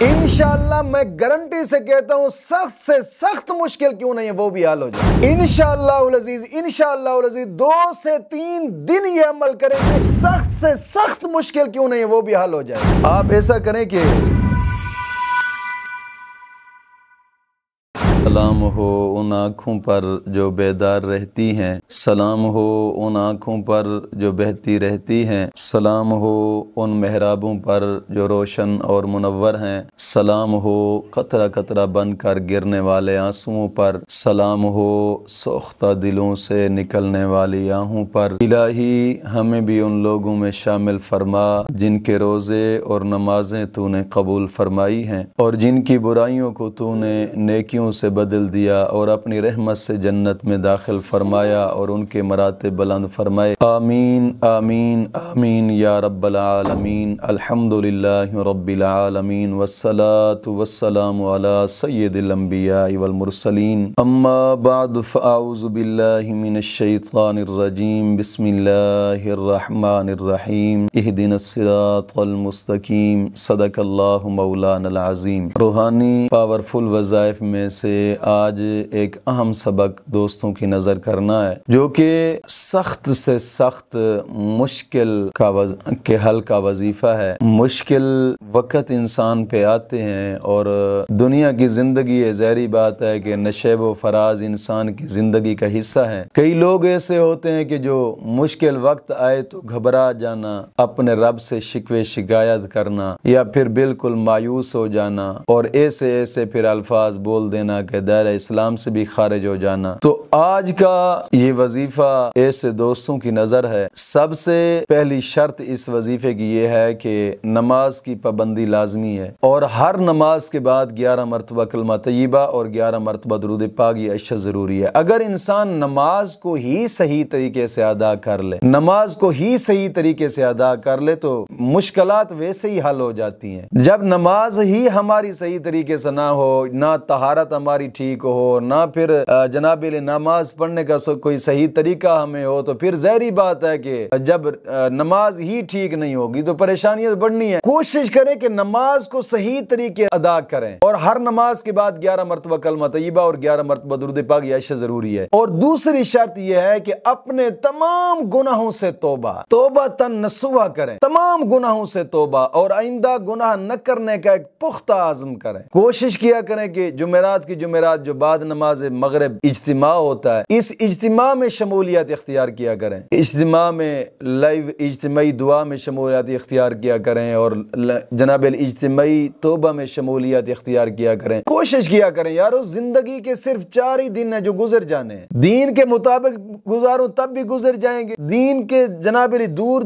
انشاءاللہ میں گارنٹی سے کہتا ہوں سخت سے سخت مشکل کیوں نہیں ہے وہ بھی حل ہو جائے انشاءاللہ العزیز۔ انشاءاللہ العزیز 2 سے 3 دن یہ عمل کریں گے، سخت سے سخت مشکل کیوں نہیں ہے وہ بھی حل ہو جائے۔ آپ ایسا کریں کہ سلام ہو ان آنکھوں پر جو بیدار رہتی ہیں، سلام ہو ان آنکھوں پر جو بہتی رہتی ہیں، سلام ہو ان محرابوں پر جو روشن اور منور ہیں، سلام ہو قطرہ قطرہ بن کر گرنے والے آنسوؤں پر، سلام ہو سوختہ دلوں سے نکلنے والی آہوں پر۔ الہی ہمیں بھی ان لوگوں میں شامل فرما جن کے روزے اور نمازیں تو نے قبول فرمائی ہیں اور جن کی برائیوں کو تو نے نیکیوں سے بدل دیا اور اپنی رحمت سے جنت میں داخل فرمایا اور ان کے مراتب بلند فرمائے۔ آمین آمین آمین یا رب العالمین۔ الحمدللہ رب العالمین والصلاة والسلام علی سید الانبیاء والمرسلین، اما بعد فاعوذ باللہ من الشیطان الرجیم، بسم اللہ الرحمن الرحیم، اہدنا الصراط المستقیم، صدق اللہ مولانا العظیم۔ روحانی پاورفل وظائف میں سے آج ایک اہم سبق دوستوں کی نظر کرنا ہے جو کہ سخت سے سخت مشکل کے حل کا وظیفہ ہے۔ مشکل وقت انسان پہ آتے ہیں اور دنیا کی زندگی یہ ظاہری بات ہے کہ نشیب و فراز انسان کی زندگی کا حصہ ہے۔ کئی لوگ ایسے ہوتے ہیں کہ جو مشکل وقت آئے تو گھبرا جانا، اپنے رب سے شکوے شکایت کرنا یا پھر بالکل مایوس ہو جانا اور ایسے پھر الفاظ بول دینا کہ دائرہ اسلام سے بھی خارج ہو جانا۔ تو آج کا یہ وظیفہ ایسے دوستوں کی نظر ہے۔ سب سے پہلی شرط اس وظیفے کی یہ ہے کہ نماز کی پابندی لازمی ہے اور ہر نماز کے بعد 11 مرتبہ کلمہ طیبہ اور 11 مرتبہ درود پاک یہ اشیاء ضروری ہے۔ اگر انسان نماز کو ہی صحیح طریقے سے ادا کر لے، نماز کو ہی صحیح طریقے سے ادا کر لے تو مشکلات ویسے ہی حل ہو جاتی ہیں۔ جب نماز ہی ہماری صحیح طریقے سے نہ ہو، نہ طہارت ہماری ٹھیک ہو، نہ پھر جناب نماز پڑھنے کا کوئی صحیح طریقہ ہمیں ہو، تو پھر ظاہری بات ہے کہ جب نماز ہی ٹھیک نہیں ہوگی تو پریشانیاں بڑھنی ہے۔ کوشش کریں کہ نماز کو صحیح طریقے ادا کریں اور ہر نماز کے بعد 11 مرتبہ کلمہ طیبہ اور 11 مرتبہ درود پاک یہ اشیاء ضروری ہے۔ اور دوسری شرط یہ ہے کہ اپنے تمام گناہوں سے توبہ نصوحہ کریں، تمام گناہوں سے توبہ اور آئندہ گناہ نہ کرنے کا ایک پختہ عزم کریں۔ کوشش کیا کریں کہ جمعرات جو بعد نماز مغرب اجتماع ہوتا ہے، اس اجتماع میں شمولیت اختیار کیا کریں، اجتماع میں لائیو اجتماعی دعا میں شمولیت اختیار کیا کریں اور جناب اجتماعی توبہ میں شمولیت اختیار کیا کریں۔ کوشش کیا کریں یارو، زندگی کے صرف 4 ہی دن ہیں جو گزر جانے ہیں، دین کے مطابق گزارو تب بھی گزر جائیں گے، دین کے جناب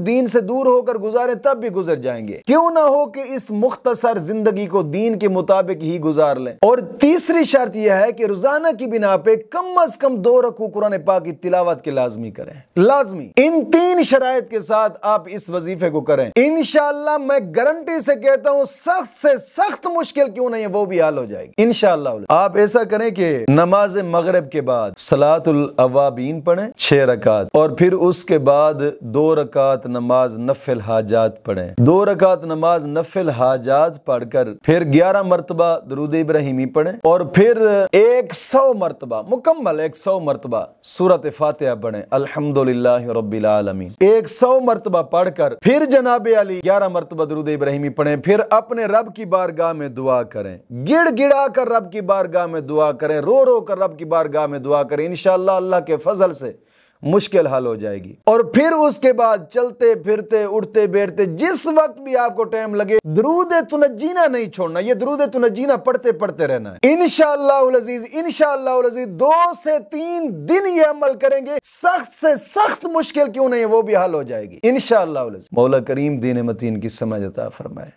دین سے دور ہو کر گزاریں تب بھی گزر جائیں گے، کیوں نہ ہو کہ اس مختصر زندگی کو دین کے مطابق ہی گزار لیں۔ اور تیسری شرط یہ ہے کہ روزانہ کی بنا پہ کم از کم 2 رکوع قرآن پاک کی تلاوت کے لازمی کریں، لازمی۔ ان 3 شرائط کے ساتھ آپ اس وظیفے کو کریں، انشاءاللہ میں گارنٹی سے کہتا ہوں سخت سے سخت مشکل کیوں نہیں ہے وہ بھی حل ہو جائے گی انشاءاللہ۔ آپ ایسا کریں کہ نماز مغرب کے بعد صلاۃ الاوابین پڑھیں 6 رکعت اور پھر اس کے بعد 2 رکعت نماز نفل حاجات پڑھیں، 2 رکعت نماز نفل حاجات پڑھ کر پھر 11 مرتبہ درود ابراہیمی پڑھیں اور پھر 100 مرتبہ مکمل 100 مرتبہ سورۃ فاتحہ پڑھیں الحمدللہ رب العالمین، 100 مرتبہ پڑھ کر پھر جناب علی 11 مرتبہ درود ابراہیمی پڑھیں، پھر اپنے رب کی بارگاہ میں دعا کریں، گڑ گڑا کر رب کی بارگاہ میں دعا کریں، رو رو کر رب کی بارگاہ میں دعا کریں، انشاءاللہ اللہ کے فضل سے مشکل حل ہو جائے گی۔ اور پھر اس کے بعد چلتے پھرتے اٹھتے بیٹھتے جس وقت بھی آپ کو ٹائم لگے درود تنجینا نہیں چھوڑنا، یہ درود تنجینا پڑھتے رہنا ہے انشاءاللہ العزیز۔ انشاءاللہ العزیز 2 سے 3 دن یہ عمل کریں گے، سخت سے سخت مشکل کیوں نہیں ہے وہ بھی حل ہو جائے گی انشاءاللہ العزیز۔ مولا کریم دین متین کی سمجھ عطا فرمائے۔